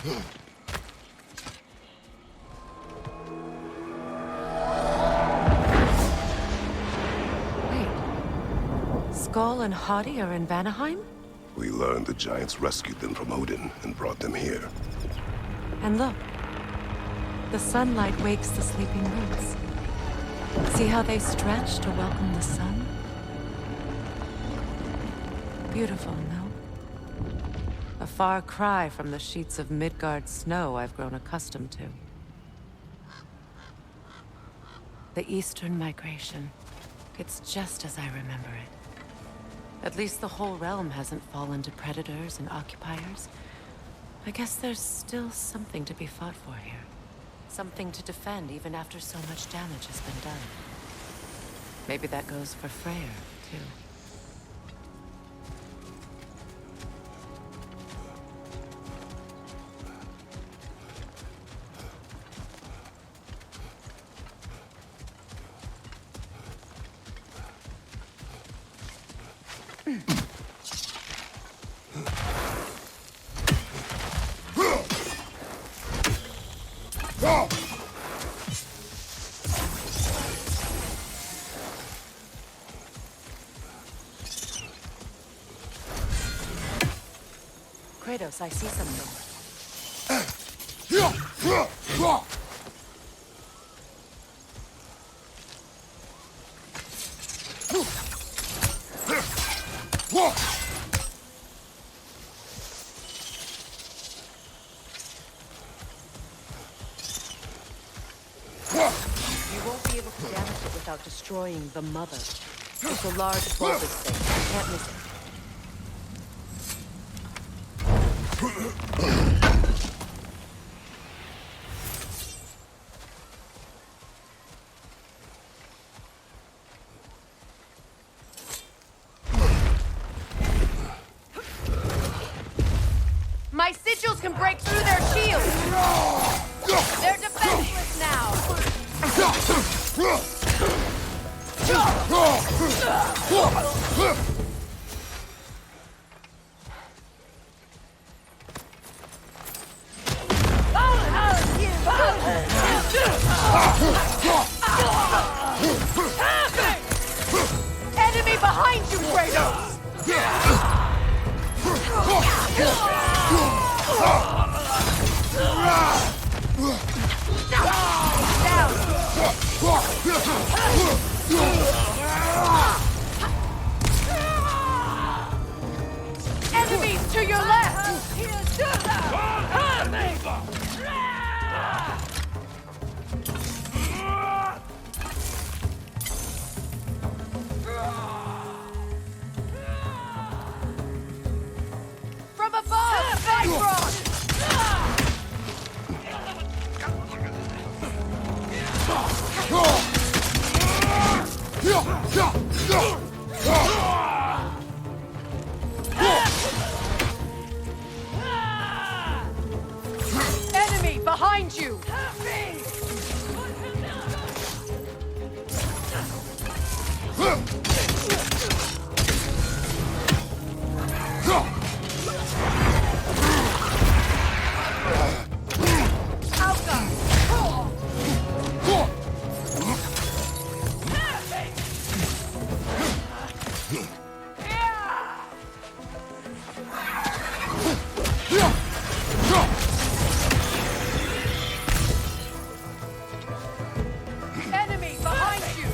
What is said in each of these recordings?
Skull and Hati are in Vanaheim? We learned the giants rescued them from Odin and brought them here. And look. The sunlight wakes the sleeping roots. See how they stretch to welcome the sun? Beautiful, no? A far cry from the sheets of Midgard snow I've grown accustomed to. The Eastern migration. It's just as I remember it. At least the whole realm hasn't fallen to predators and occupiers. I guess there's still something to be fought for here. Something to defend even after so much damage has been done. Maybe that goes for Freyr, too. Kratos, I see something. You won't be able to damage it without destroying the mother. It's a large bulbous thing. I can't miss it. My sigils can break through their shields! They're defenseless now! Enemy behind you, Kratos! Enemies to your left! From above! Cyclone! Enemy behind you! Enemy behind you!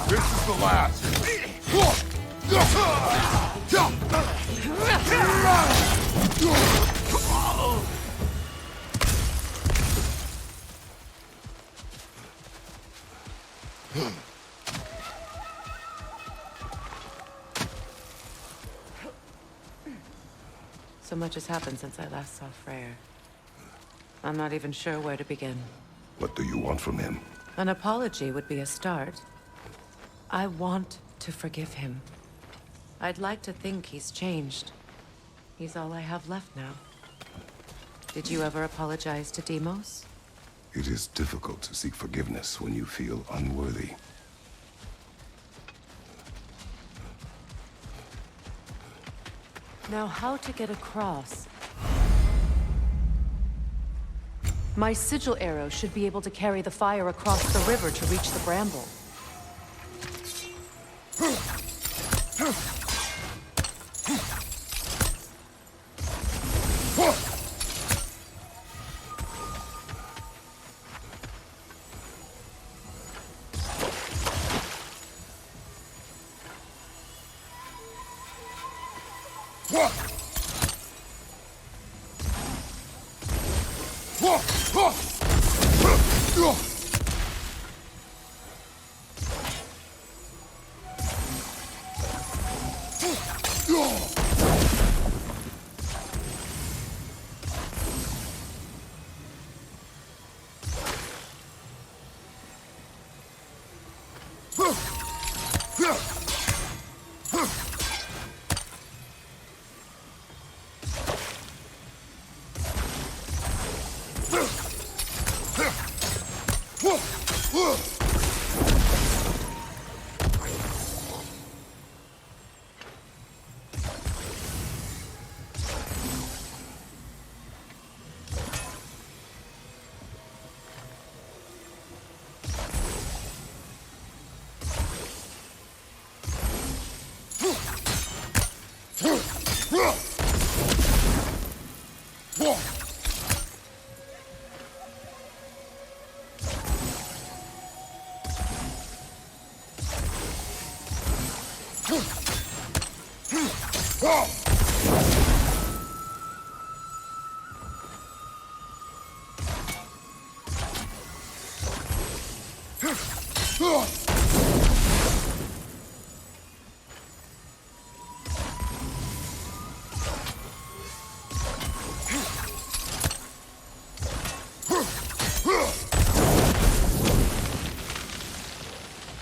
This is the last. So much has happened since I last saw Freyr. I'm not even sure where to begin. What do you want from him? An apology would be a start. I want to forgive him. I'd like to think he's changed. He's all I have left now. Did you ever apologize to Deimos? It is difficult to seek forgiveness when you feel unworthy. Now, how to get across? My sigil arrow should be able to carry the fire across the river to reach the bramble.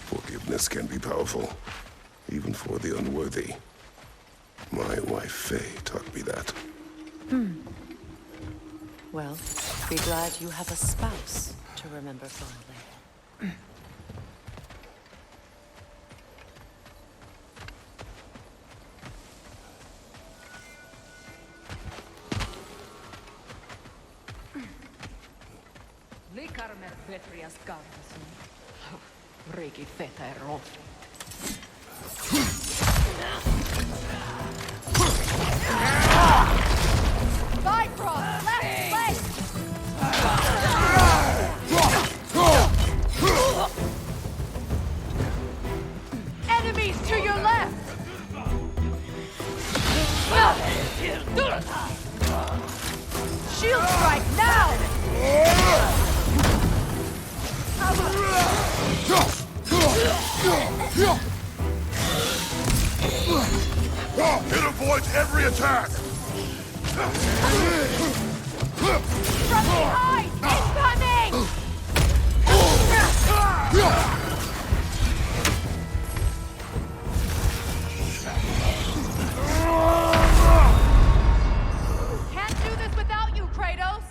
Forgiveness can be powerful, even for the unworthy. My wife Faye taught me that. Well, be glad you have a spouse to remember fondly. Likarmer Vetrias Gardasun. Regi Feta Erot. Bifrost! Left leg! Enemies to your left! Shield strike now! It avoids every attack! From behind! Incoming! Can't do this without you, Kratos!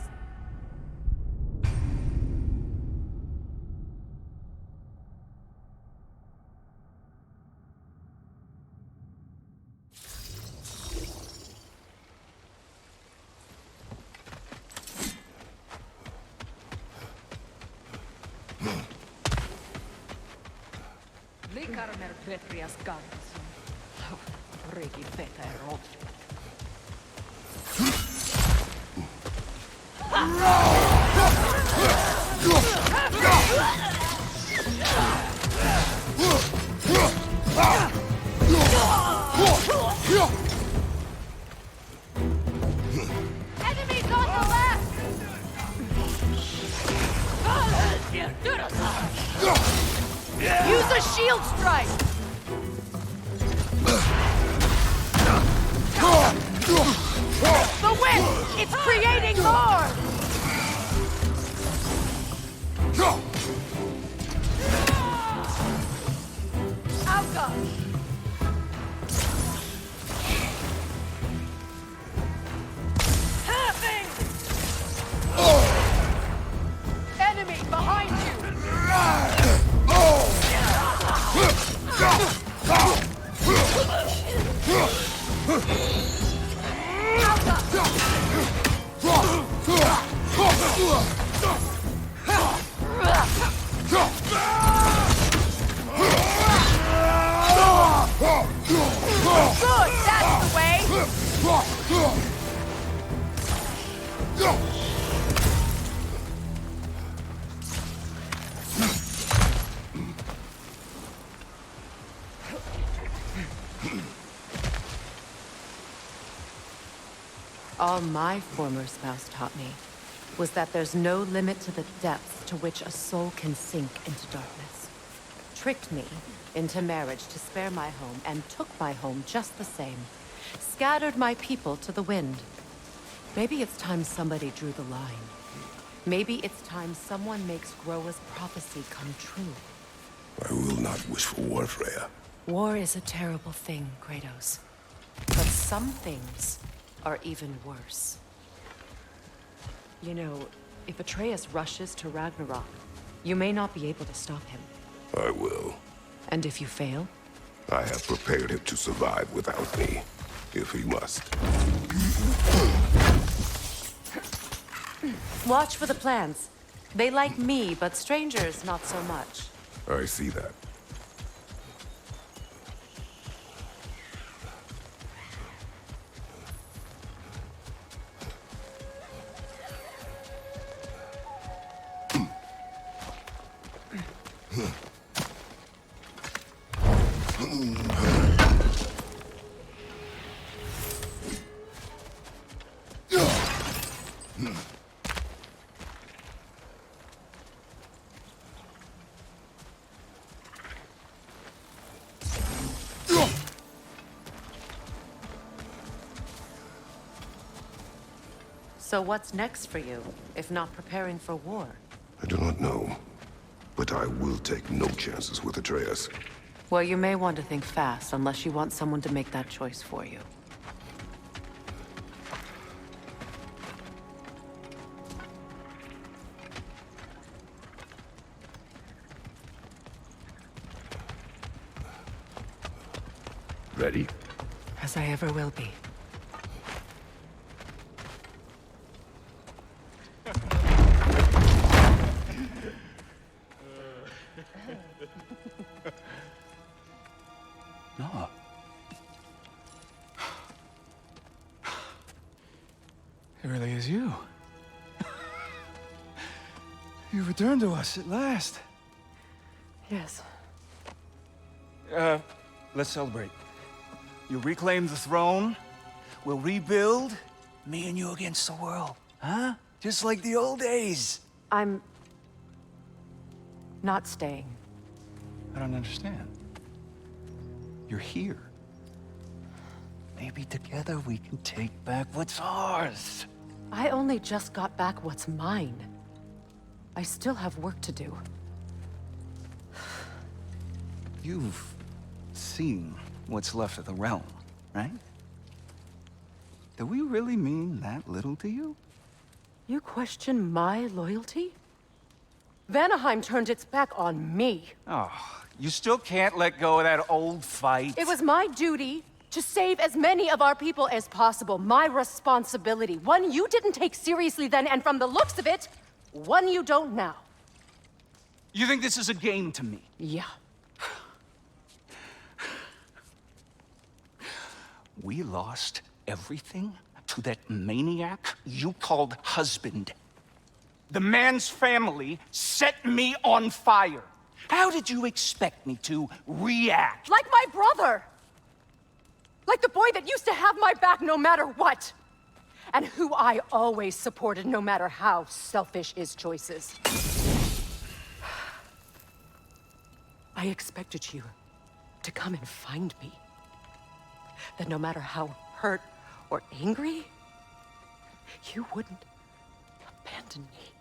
Likarmer Vetrias Gardasun. Regi Feta Erot. Enemies on the left! Use a shield strike! The wind! It's creating more! Alka! Having! Good, that's the way! All my former spouse taught me was that there's no limit to the depths to which a soul can sink into darkness. Tricked me into marriage to spare my home, and took my home just the same. Scattered my people to the wind. Maybe it's time somebody drew the line. Maybe it's time someone makes Groa's prophecy come true. I will not wish for war, Freya. War is a terrible thing, Kratos. But some things are even worse. You know, if Atreus rushes to Ragnarok, you may not be able to stop him. I will. And if you fail? I have prepared him to survive without me, if he must. Watch for the plants. They like me, but strangers not so much. I see that. So what's next for you, if not preparing for war? I do not know, but I will take no chances with Atreus. Well, you may want to think fast, unless you want someone to make that choice for you. Ready? As I ever will be. No. It really is you. You returned to us at last. Yes. Let's celebrate. You reclaim the throne. We'll rebuild. Me and you against the world. Huh? Just like the old days. I'm not staying. I don't understand. You're here. Maybe together we can take back what's ours. I only just got back what's mine. I still have work to do. You've seen what's left of the realm, right? Do we really mean that little to you? You question my loyalty? Vanaheim turned its back on me. Oh, you still can't let go of that old fight? It was my duty to save as many of our people as possible. My responsibility. One you didn't take seriously then, and from the looks of it, one you don't now. You think this is a game to me? Yeah. We lost everything to that maniac you called husband. The man's family set me on fire. How did you expect me to react? Like my brother! Like the boy that used to have my back no matter what! And who I always supported no matter how selfish his choices. I expected you to come and find me. That no matter how hurt or angry, you wouldn't abandon me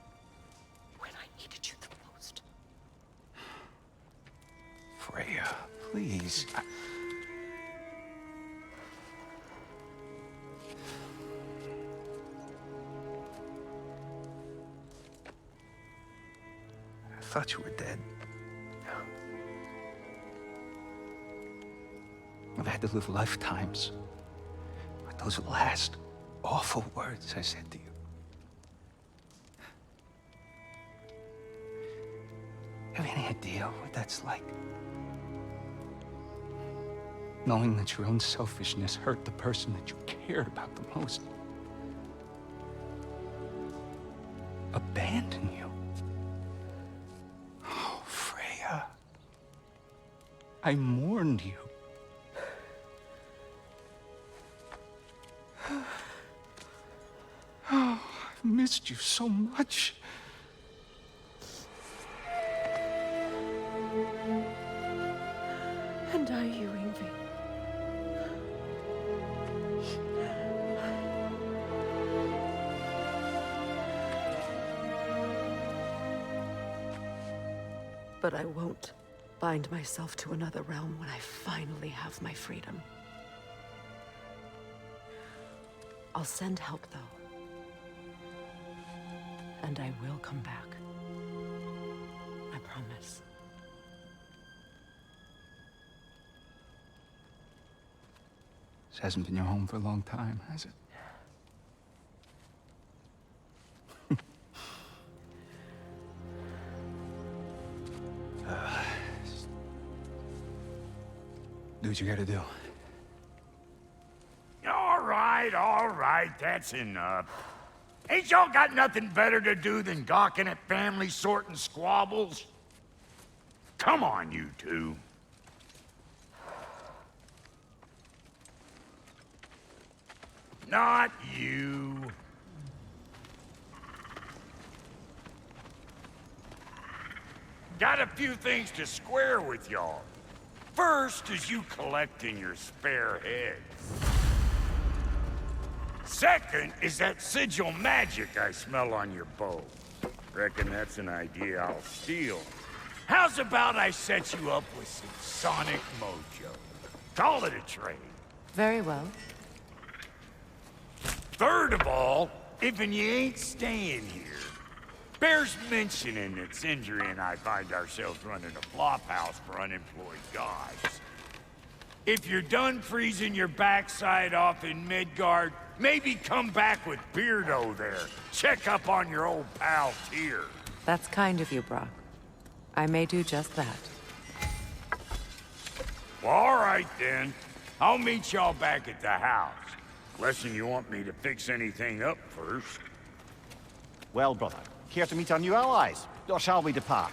when I needed you the most. Freya, please. I thought you were dead. I've had to live lifetimes Those last awful words I said to you. Have any idea what that's like? Knowing that your own selfishness hurt the person that you cared about the most. Abandon you. Oh, Freya. I mourned you. Oh, I've missed you so much. And are you, Yngvi? But I won't bind myself to another realm when I finally have my freedom. I'll send help, though. And I will come back. I promise. This hasn't been your home for a long time, has it? Do what you gotta do. All right, that's enough. Ain't y'all got nothing better to do than gawking at family sorting squabbles? Come on, you two. Not you. Got a few things to square with y'all. First is you collecting your spare heads. Second is that sigil magic I smell on your bow. Reckon that's an idea I'll steal. How's about I set you up with some sonic mojo? Call it a trade. Very well. Third of all, if you ain't staying here, bears mentioning that Sindri and I find ourselves running a flop house for unemployed gods. If you're done freezing your backside off in Midgard, maybe come back with Beardo there. Check up on your old pal Tyr. That's kind of you, Brock. I may do just that. Well, all right then. I'll meet y'all back at the house. Unless you want me to fix anything up first. Well, brother, care to meet our new allies? Or shall we depart?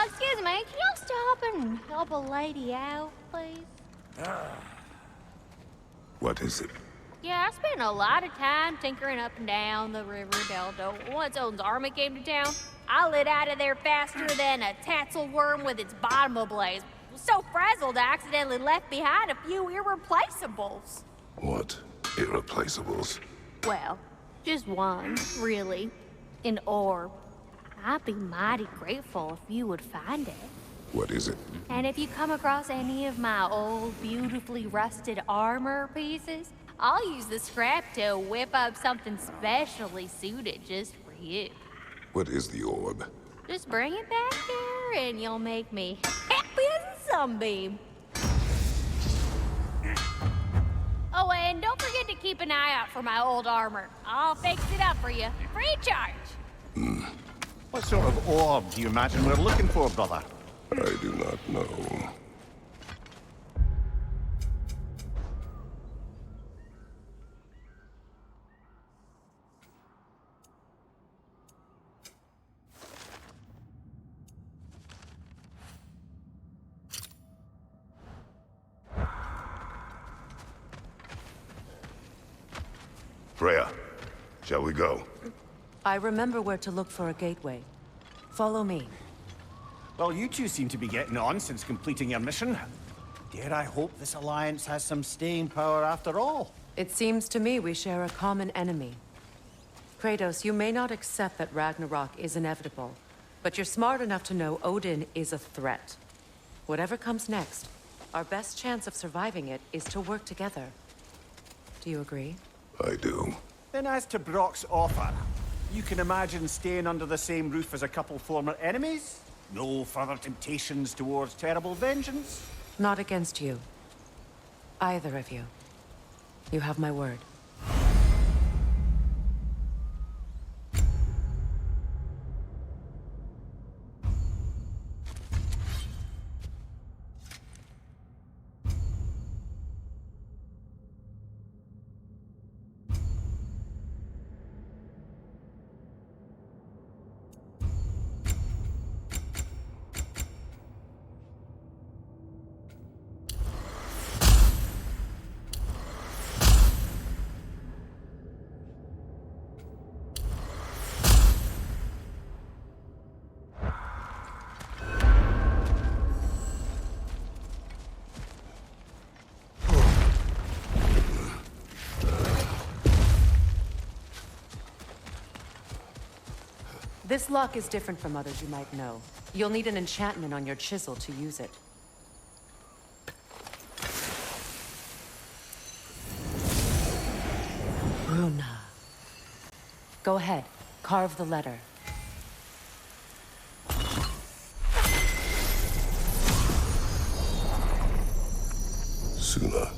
Excuse me, can y'all stop and help a lady out, please? What is it? Yeah, I spent a lot of time tinkering up and down the river delta. Once Odin's army came to town, I lit out of there faster than a tassel worm with its bottom ablaze. So frazzled, I accidentally left behind a few irreplaceables. What irreplaceables? Well, just one, really. An orb. I'd be mighty grateful if you would find it. What is it? And if you come across any of my old, beautifully rusted armor pieces, I'll use the scrap to whip up something specially suited just for you. What is the orb? Just bring it back here and you'll make me happy as a sunbeam. Oh, and don't forget to keep an eye out for my old armor. I'll fix it up for you, free of charge. What sort of orb do you imagine we're looking for, brother? I do not know. Freya, shall we go? I remember where to look for a gateway. Follow me. Well, you two seem to be getting on since completing your mission. Dare I hope this alliance has some staying power after all? It seems to me we share a common enemy. Kratos, you may not accept that Ragnarok is inevitable, but you're smart enough to know Odin is a threat. Whatever comes next, our best chance of surviving it is to work together. Do you agree? I do. Then as to Brock's offer, you can imagine staying under the same roof as a couple former enemies? No further temptations towards terrible vengeance? Not against you. Either of you. You have my word. This lock is different from others you might know. You'll need an enchantment on your chisel to use it. Runa. Go ahead. Carve the letter. Suna.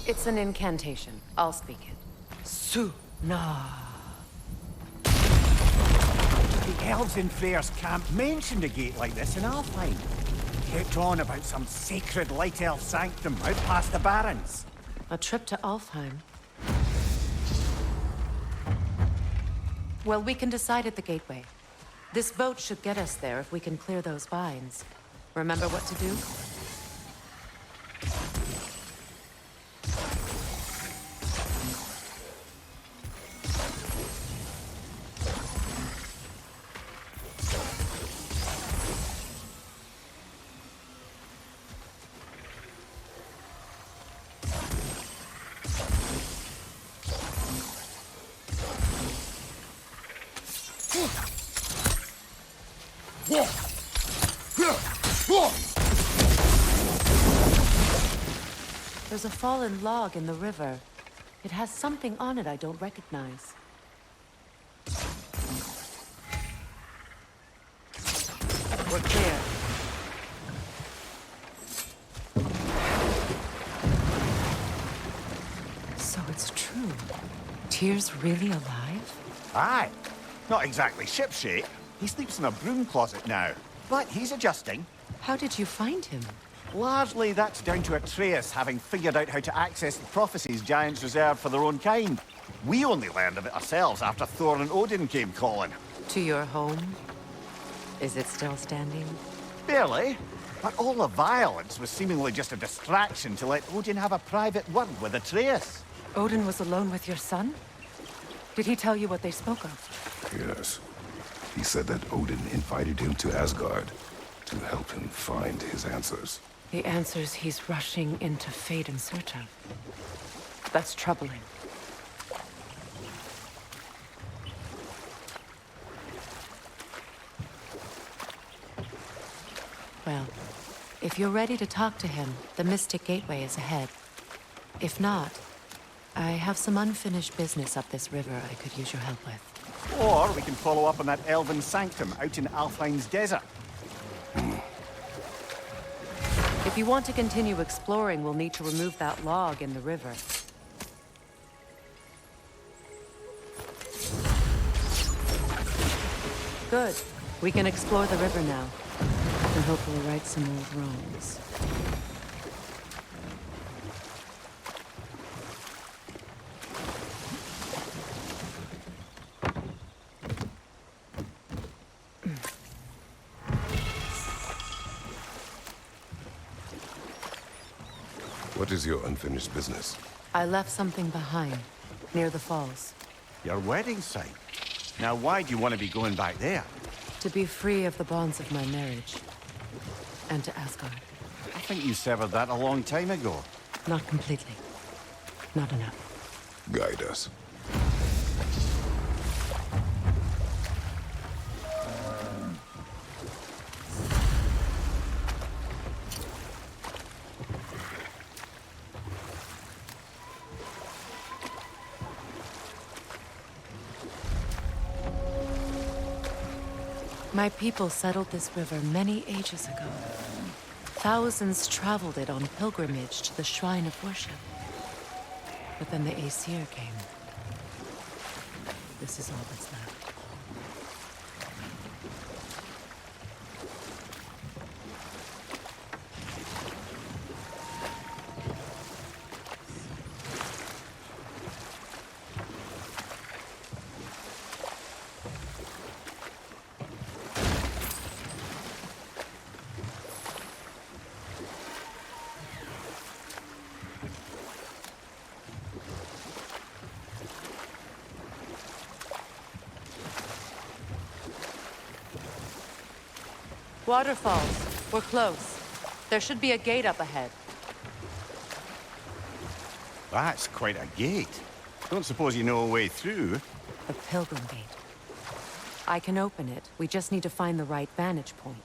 It's an incantation. I'll speak it. Suna. The elves in Freyr's camp mentioned a gate like this in Alfheim. Kept on about some sacred light elf sanctum out past the Barrens. A trip to Alfheim. Well, we can decide at the gateway. This boat should get us there if we can clear those vines. Remember what to do? There's a fallen log in the river. It has something on it I don't recognize. We're clear. So it's true. Tyr's really alive? Aye. Not exactly shipshape. He sleeps in a broom closet now. But he's adjusting. How did you find him? Largely, that's down to Atreus having figured out how to access the prophecies giants reserved for their own kind. We only learned of it ourselves after Thor and Odin came calling. To your home? Is it still standing? Barely. But all the violence was seemingly just a distraction to let Odin have a private word with Atreus. Odin was alone with your son? Did he tell you what they spoke of? Yes. He said that Odin invited him to Asgard to help him find his answers. The answers he's rushing into fate in search of. That's troubling. Well, if you're ready to talk to him, the Mystic Gateway is ahead. If not, I have some unfinished business up this river I could use your help with. Or we can follow up on that elven sanctum out in Alfheim's desert. If you want to continue exploring, we'll need to remove that log in the river. Good. We can explore the river now. And hopefully right some old wrongs. What is your unfinished business? I left something behind, near the falls. Your wedding site. Now why do you want to be going back there? To be free of the bonds of my marriage. And to Asgard. I think you severed that a long time ago. Not completely. Not enough. Guide us. My people settled this river many ages ago. Thousands traveled it on pilgrimage to the shrine of worship. But then the Æsir came. This is all that's left. Waterfalls. We're close. There should be a gate up ahead. That's quite a gate. Don't suppose you know a way through? The Pilgrim Gate. I can open it. We just need to find the right vantage point.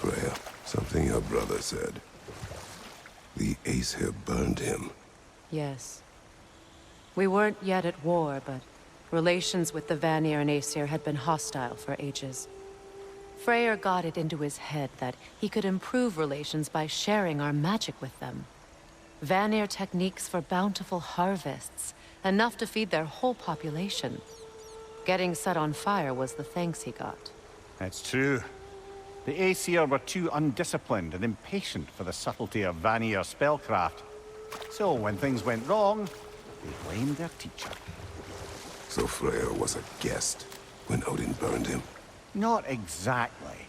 Freya, something your brother said. The Æsir burned him. Yes. We weren't yet at war, but relations with the Vanir and Æsir had been hostile for ages. Freyr got it into his head that he could improve relations by sharing our magic with them. Vanir techniques for bountiful harvests, enough to feed their whole population. Getting set on fire was the thanks he got. It's true. The Æsir were too undisciplined and impatient for the subtlety of Vanir spellcraft. So when things went wrong, they blamed their teacher. So Freya was a guest when Odin burned him. Not exactly.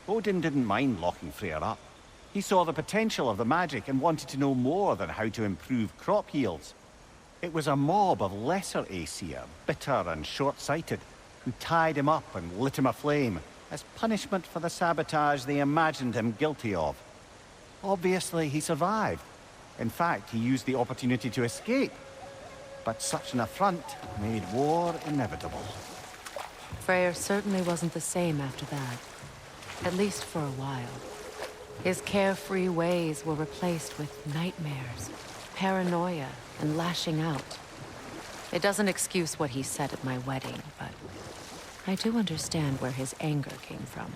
Odin didn't mind locking Freyr up. He saw the potential of the magic and wanted to know more than how to improve crop yields. It was a mob of lesser Æsir, bitter and short-sighted, who tied him up and lit him aflame as punishment for the sabotage they imagined him guilty of. Obviously, he survived. In fact, he used the opportunity to escape. But such an affront made war inevitable. Freyr certainly wasn't the same after that. At least for a while. His carefree ways were replaced with nightmares, paranoia, and lashing out. It doesn't excuse what he said at my wedding, but I do understand where his anger came from.